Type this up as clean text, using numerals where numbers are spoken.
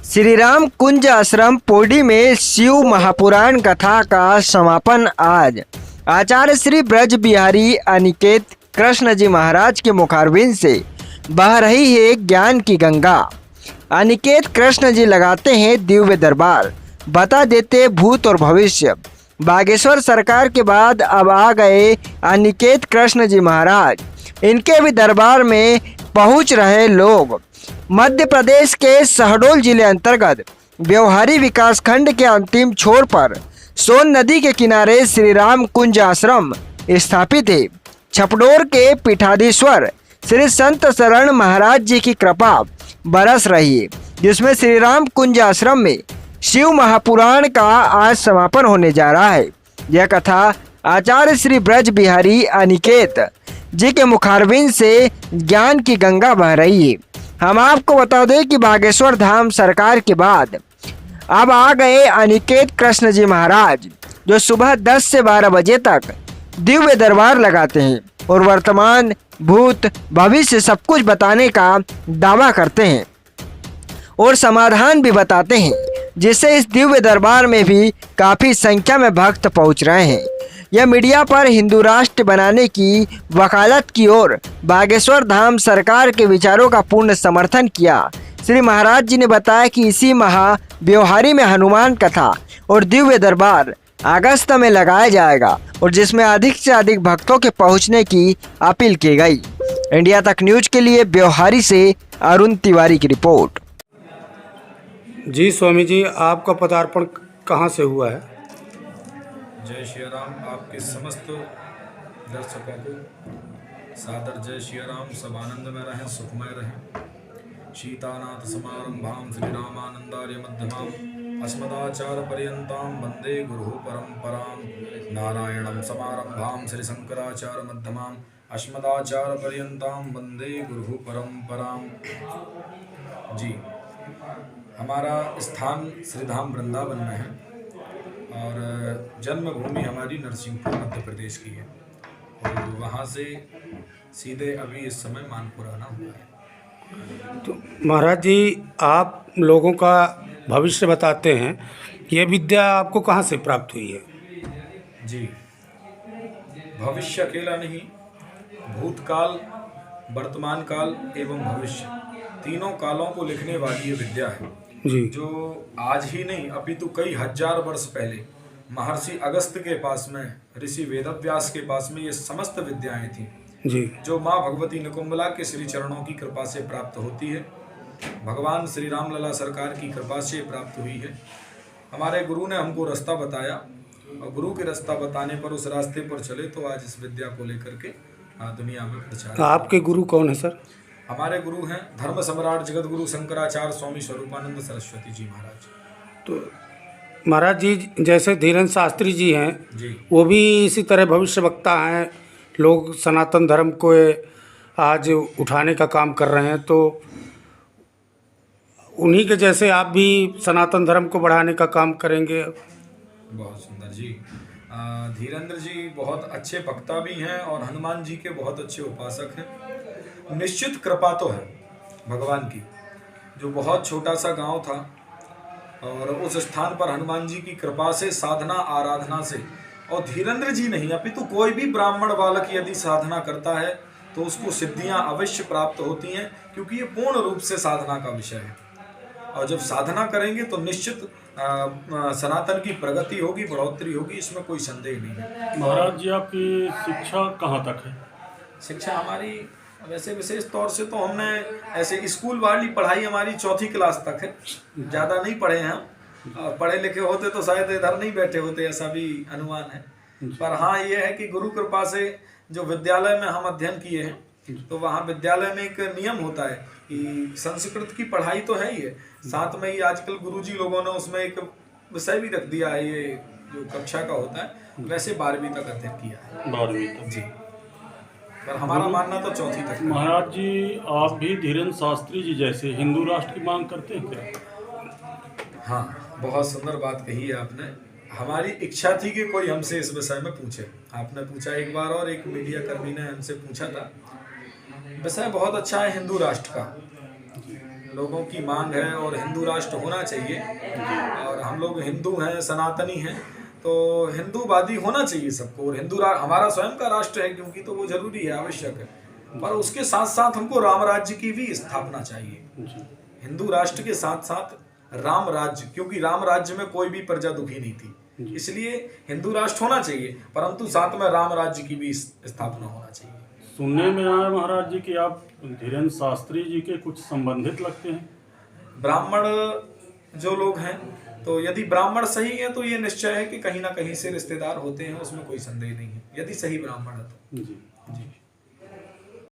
श्री राम कुंज आश्रम पोडी में शिव महापुराण कथा का समापन आज आचार्य श्री ब्रज बिहारी अनिकेत कृष्ण जी महाराज के मुखारबिंद से बह रही है ज्ञान की गंगा। अनिकेत कृष्ण जी लगाते हैं दिव्य दरबार, बता देते भूत और भविष्य। बागेश्वर सरकार के बाद अब आ गए अनिकेत कृष्ण जी महाराज, इनके भी दरबार में पहुंच रहे लोग। मध्य प्रदेश के शहडोल जिले अंतर्गत व्यवहारी विकासखंड के अंतिम छोर पर सोन नदी के किनारे श्री राम कुंज आश्रम स्थापित है। छपडोर के पीठाधीश्वर श्री संत शरण महाराज जी की कृपा बरस रही है, जिसमें श्री राम कुंज आश्रम में शिव महापुराण का आज समापन होने जा रहा है। यह कथा आचार्य श्री ब्रज बिहारी अनिकेत जी के मुखारबिंद से ज्ञान की गंगा बह रही है। हम आपको बता दें कि बागेश्वर धाम सरकार के बाद अब आ गए अनिकेत कृष्ण जी महाराज, जो सुबह 10 से 12 बजे तक दिव्य दरबार लगाते हैं और वर्तमान भूत भविष्य सब कुछ बताने का दावा करते हैं और समाधान भी बताते हैं, जिससे इस दिव्य दरबार में भी काफ़ी संख्या में भक्त पहुंच रहे हैं। यह मीडिया पर हिंदू राष्ट्र बनाने की वकालत की ओर बागेश्वर धाम सरकार के विचारों का पूर्ण समर्थन किया। श्री महाराज जी ने बताया कि इसी माह व्यवहारी में हनुमान कथा और दिव्य दरबार अगस्त में लगाया जाएगा और जिसमें अधिक से अधिक भक्तों के पहुंचने की अपील की गई। इंडिया तक न्यूज के लिए व्यवहारी से अरुण तिवारी की रिपोर्ट। जी स्वामी जी, आपका पदार्पण कहाँ से हुआ है? जय श्री राम। आपके समस्त दर्शकों को सादर जय श्री राम। सब आनंद में रहें, सुखमय रहें। सीतानाथ समारंभां श्री रामानंदार्य मध्यमाम् अस्मदाचार्य पर्यंतां वंदे गुरु परंपरां। नारायणं समारंभां श्री शंकराचार्य मध्यमाम् अस्मदाचार्य पर्यंतां वंदे गुरु परंपरां। जी, हमारा स्थान श्रीधाम वृंदावन में है और जन्मभूमि हमारी नरसिंहपुर मध्य प्रदेश की है और वहाँ से सीधे अभी इस समय मानपुर आना हुआ है। तो महाराज जी, आप लोगों का भविष्य बताते हैं, ये विद्या आपको कहाँ से प्राप्त हुई है? जी, भविष्य अकेला नहीं, भूतकाल, वर्तमान काल एवं भविष्य तीनों कालों को लिखने वाली ये विद्या है जी, जो आज ही नहीं अपितु कई हजार वर्ष पहले महर्षि अगस्त के पास में, ऋषि वेदव्यास के पास में ये समस्त विद्याएं थी जी, जो माँ भगवती निकुंबला के श्री चरणों की कृपा से प्राप्त होती है। भगवान श्री राम लला सरकार की कृपा से प्राप्त हुई है। हमारे गुरु ने हमको रास्ता बताया और गुरु के रास्ता बताने पर उस रास्ते पर चले तो आज इस विद्या को लेकर के दुनिया में प्रचार। आपके गुरु कौन है सर? हमारे गुरु हैं धर्म सम्राट जगत गुरु शंकराचार्य स्वामी स्वरूपानंद सरस्वती जी महाराज। तो महाराज जी, जैसे धीरेन्द्र शास्त्री जी हैं जी, वो भी इसी तरह भविष्य वक्ता हैं, लोग सनातन धर्म को आज उठाने का काम कर रहे हैं, तो उन्हीं के जैसे आप भी सनातन धर्म को बढ़ाने का काम करेंगे? बहुत सुंदर जी। धीरेन्द्र जी बहुत अच्छे वक्ता भी हैं और हनुमान जी के बहुत अच्छे उपासक हैं। निश्चित कृपा तो है भगवान की, जो बहुत छोटा सा गांव था और उस स्थान पर हनुमान जी की कृपा से, साधना आराधना से, और धीरेन्द्र जी नहीं अपितु कोई भी ब्राह्मण बालक यदि साधना करता है तो उसको सिद्धियां अवश्य प्राप्त होती हैं, क्योंकि ये पूर्ण रूप से साधना का विषय है। और जब साधना करेंगे तो निश्चित सनातन की प्रगति होगी, बढ़ोतरी होगी, इसमें कोई संदेह नहीं है। महाराज जी, आपकी शिक्षा कहाँ तक है? शिक्षा हमारी वैसे विशेष तौर से तो हमने ऐसे स्कूल वाली पढ़ाई हमारी 4वीं क्लास तक है, ज़्यादा नहीं पढ़े हैं हम। पढ़े लिखे होते तो शायद इधर नहीं बैठे होते, ऐसा भी अनुमान है। पर हाँ, ये है कि गुरु कृपा से जो विद्यालय में हम अध्ययन किए हैं तो वहाँ विद्यालय में एक नियम होता है कि संस्कृत की पढ़ाई तो है ही है, साथ में ही आजकल गुरुजी लोगों ने उसमें एक विषय भी रख दिया है, ये जो कक्षा का होता है, वैसे 12वीं तक अध्ययन किया है। 12वीं तक जी, पर हमारा मानना तो 4वीं तक। महाराज जी, आप भी धीरेन्द्र शास्त्री जी जैसे हिंदू राष्ट्र की मांग करते हैं क्या? हाँ, बहुत सुंदर बात कही है आपने। हमारी इच्छा थी कि कोई हमसे इस विषय में पूछे। आपने पूछा एक बार और एक मीडिया कर्मी ने हमसे पूछा था। विषय बहुत अच्छा है हिंदू राष्ट्र का। लोगों की मांग है और हिंदू राष्ट्र होना चाहिए। और हम लोग हिंदू हैं, सनातनी हैं, तो हिंदूवादी होना चाहिए सबको। और हमारा स्वयं का राष्ट्र है, क्योंकि तो वो जरूरी है, आवश्यक है। पर उसके साथ साथ हमको राम राज्य की भी स्थापना चाहिए। जी हिंदू राष्ट्र के साथ साथ राम राज्य, क्योंकि राम राज्य में कोई भी प्रजा दुखी नहीं थी, इसलिए हिंदू राष्ट्र होना चाहिए, परंतु साथ में राम राज्य की भी स्थापना होना चाहिए। सुनने में आया महाराज जी कि आप धीरेन्द्र शास्त्री जी के कुछ संबंधित लगते हैं। ब्राह्मण जो लोग हैं, तो यदि ब्राह्मण सही है तो ये निश्चय है कि कहीं ना कहीं से रिश्तेदार होते हैं, उसमें कोई संदेह नहीं है, यदि सही ब्राह्मण है तो। जी जी।